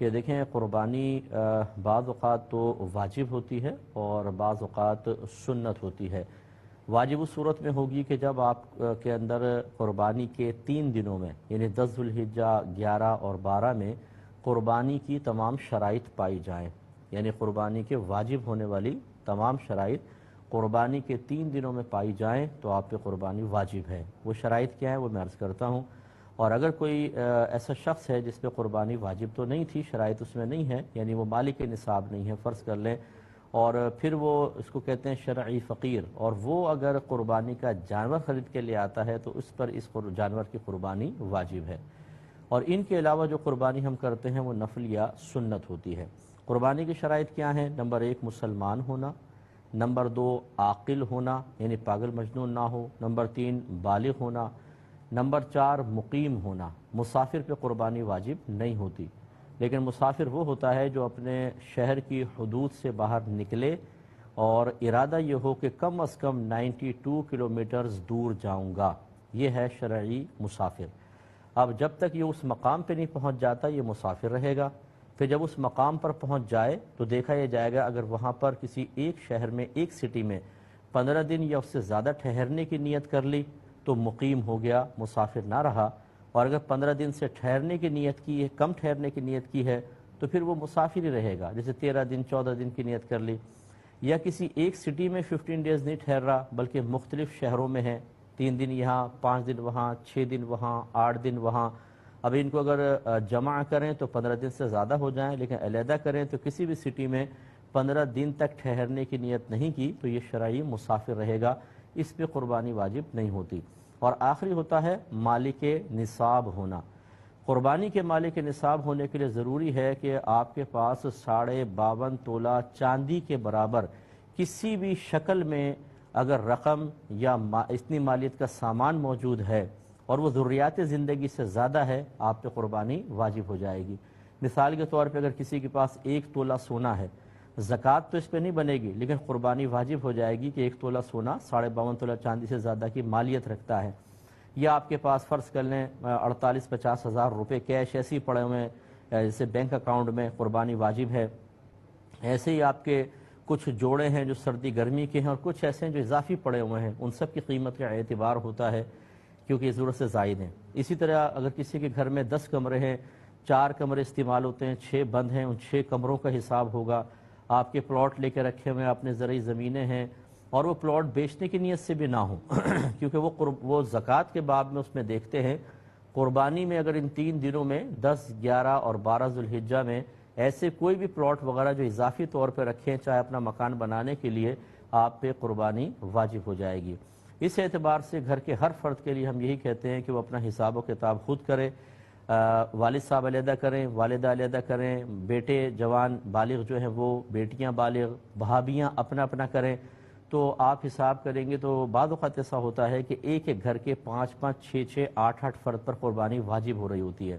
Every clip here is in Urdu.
کہ دیکھیں قربانی بعض اوقات تو واجب ہوتی ہے اور بعض اوقات سنت ہوتی ہے۔ واجب اس صورت میں ہوگی کہ جب آپ کے اندر قربانی کے 3 دنوں میں یعنی 10 ذوالحجہ، 11 اور 12 میں قربانی کی تمام شرائط پائی جائیں، یعنی قربانی کے واجب ہونے والی تمام شرائط قربانی کے 3 دنوں میں پائی جائیں تو آپ پہ قربانی واجب ہے۔ وہ شرائط کیا ہے وہ میں عرض کرتا ہوں، اور اگر کوئی ایسا شخص ہے جس پہ قربانی واجب تو نہیں تھی، شرائط اس میں نہیں ہے، یعنی وہ مالک نصاب نہیں ہے فرض کر لیں، اور پھر وہ اس کو کہتے ہیں شرعی فقیر، اور وہ اگر قربانی کا جانور خرید کے لے آتا ہے تو اس پر اس جانور کی قربانی واجب ہے۔ اور ان کے علاوہ جو قربانی ہم کرتے ہیں وہ نفل یا سنت ہوتی ہے۔ قربانی کی شرائط کیا ہیں؟ نمبر 1 مسلمان ہونا، نمبر 2 عاقل ہونا یعنی پاگل مجنون نہ ہو، نمبر 3 بالغ ہونا، نمبر 4 مقیم ہونا۔ مسافر پہ قربانی واجب نہیں ہوتی، لیکن مسافر وہ ہوتا ہے جو اپنے شہر کی حدود سے باہر نکلے اور ارادہ یہ ہو کہ کم از کم 92 کلومیٹرز دور جاؤں گا، یہ ہے شرعی مسافر۔ اب جب تک یہ اس مقام پہ نہیں پہنچ جاتا یہ مسافر رہے گا، پھر جب اس مقام پر پہنچ جائے تو دیکھا یہ جائے گا اگر وہاں پر کسی ایک شہر میں ایک سٹی میں 15 دن یا اس سے زیادہ ٹھہرنے کی نیت کر لی تو مقیم ہو گیا، مسافر نہ رہا، اور اگر 15 دن سے ٹھہرنے کی نیت کی ہے، کم ٹھہرنے کی نیت کی ہے تو پھر وہ مسافر ہی رہے گا، جیسے 13 دن 14 دن کی نیت کر لی، یا کسی ایک سٹی میں 15 ڈیز نہیں ٹھہر رہا بلکہ مختلف شہروں میں ہے، 3 دن یہاں، 5 دن وہاں، 6 دن وہاں، 8 دن وہاں۔ اب ان کو اگر جمع کریں تو 15 دن سے زیادہ ہو جائیں، لیکن علیحدہ کریں تو کسی بھی سٹی میں 15 دن تک ٹھہرنے کی نیت نہیں کی تو یہ شرعی مسافر رہے گا، اس پہ قربانی واجب نہیں ہوتی۔ اور آخری ہوتا ہے مالک نصاب ہونا۔ قربانی کے مالک نصاب ہونے کے لیے ضروری ہے کہ آپ کے پاس 52.5 تولہ چاندی کے برابر کسی بھی شکل میں اگر رقم یا اتنی مالیت کا سامان موجود ہے اور وہ ضروریات زندگی سے زیادہ ہے، آپ پہ قربانی واجب ہو جائے گی۔ مثال کے طور پہ اگر کسی کے پاس 1 تولہ سونا ہے، زکوٰۃ تو اس پہ نہیں بنے گی لیکن قربانی واجب ہو جائے گی کہ 1 تولہ سونا 52.5 تولہ چاندی سے زیادہ کی مالیت رکھتا ہے، یا آپ کے پاس فرض کر لیں 48-50 ہزار روپے کیش ایسے ہی پڑے ہوئے ہیں جیسے بینک اکاؤنٹ میں، قربانی واجب ہے۔ ایسے ہی آپ کے کچھ جوڑے ہیں جو سردی گرمی کے ہیں اور کچھ ایسے ہیں جو اضافی پڑے ہوئے ہیں، ان سب کی قیمت کا اعتبار ہوتا ہے کیونکہ یہ ضرورت سے زائد ہیں۔ اسی طرح اگر کسی کے گھر میں 10 کمرے ہیں، 4 کمرے استعمال ہوتے ہیں، 6 بند ہیں، ان 6 کمروں کا حساب ہوگا۔ آپ کے پلاٹ لے کے رکھے ہوئے ہیں، اپنے زرعی زمینیں ہیں اور وہ پلاٹ بیچنے کی نیت سے بھی نہ ہوں کیونکہ وہ زکوٰۃ کے باب میں اس میں دیکھتے ہیں قربانی میں اگر ان 3 دنوں میں 10، 11 اور 12 ذوالحجہ میں ایسے کوئی بھی پلاٹ وغیرہ جو اضافی طور پہ رکھیں چاہے اپنا مکان بنانے کے لیے، آپ پہ قربانی واجب ہو جائے گی۔ اس اعتبار سے گھر کے ہر فرد کے لیے ہم یہی کہتے ہیں کہ وہ اپنا حساب و کتاب خود کرے، والد صاحب علیحدہ کریں، والدہ علیحدہ کریں، بیٹے جوان بالغ جو ہیں وہ، بیٹیاں بالغ، بھابیاں اپنا اپنا کریں، تو آپ حساب کریں گے تو بعض اوقات ایسا ہوتا ہے کہ ایک ایک گھر کے 5-5، 6-6، 8-8 فرد پر قربانی واجب ہو رہی ہوتی ہے،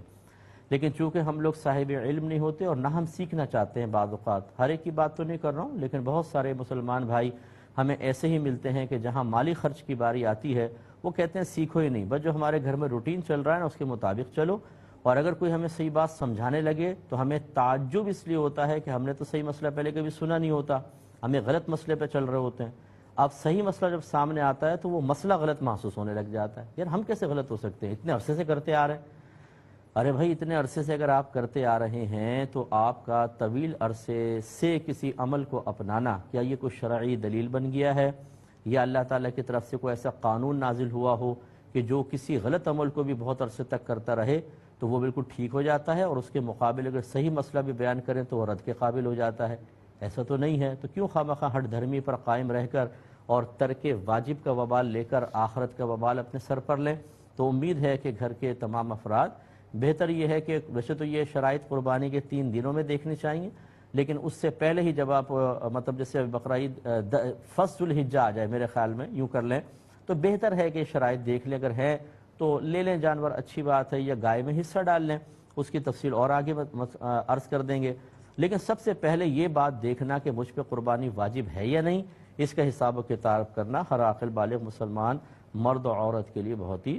لیکن چونکہ ہم لوگ صاحب علم نہیں ہوتے اور نہ ہم سیکھنا چاہتے ہیں، بعض اوقات ہر ایک کی بات تو نہیں کر رہا ہوں لیکن بہت سارے مسلمان بھائی ہمیں ایسے ہی ملتے ہیں کہ جہاں مالی خرچ کی باری آتی ہے وہ کہتے ہیں سیکھو ہی نہیں، بس جو ہمارے گھر میں روٹین چل رہا ہے نا اس کے مطابق چلو، اور اگر کوئی ہمیں صحیح بات سمجھانے لگے تو ہمیں تعجب اس لیے ہوتا ہے کہ ہم نے تو صحیح مسئلہ پہلے کبھی سنا نہیں ہوتا، ہمیں غلط مسئلے پہ چل رہے ہوتے ہیں۔ اب صحیح مسئلہ جب سامنے آتا ہے تو وہ مسئلہ غلط محسوس ہونے لگ جاتا ہے، یار ہم کیسے غلط ہو سکتے ہیں، اتنے عرصے سے کرتے آ رہے ہیں۔ ارے بھائی اتنے عرصے سے اگر آپ کرتے آ رہے ہیں تو آپ کا طویل عرصے سے کسی عمل کو اپنانا کیا یہ کوئی شرعی دلیل بن گیا ہے، یا اللہ تعالیٰ کی طرف سے کوئی ایسا قانون نازل ہوا ہو کہ جو کسی غلط عمل کو بھی بہت عرصے تک کرتا رہے تو وہ بالکل ٹھیک ہو جاتا ہے اور اس کے مقابل اگر صحیح مسئلہ بھی بیان کریں تو وہ رد کے قابل ہو جاتا ہے؟ ایسا تو نہیں ہے، تو کیوں خواہ ہٹ دھرمی پر قائم رہ کر اور ترک واجب کا وبال لے کر آخرت کا وبال اپنے سر پر لیں؟ تو امید ہے کہ گھر کے تمام افراد، بہتر یہ ہے کہ ویسے تو یہ شرائط قربانی کے 3 دنوں میں دیکھنی چاہیے، لیکن اس سے پہلے ہی جب آپ مطلب جیسے بقرعید 1 ذوالحجہ آ جائے میرے خیال میں یوں کر لیں تو بہتر ہے کہ شرائط دیکھ لیں، اگر ہے تو لے لیں جانور، اچھی بات ہے، یا گائے میں حصہ ڈال لیں، اس کی تفصیل اور آگے عرض کر دیں گے، لیکن سب سے پہلے یہ بات دیکھنا کہ مجھ پہ قربانی واجب ہے یا نہیں، اس کا حساب و کتاب کرنا ہر عاقل بالغ مسلمان مرد و عورت کے لیے بہت ہی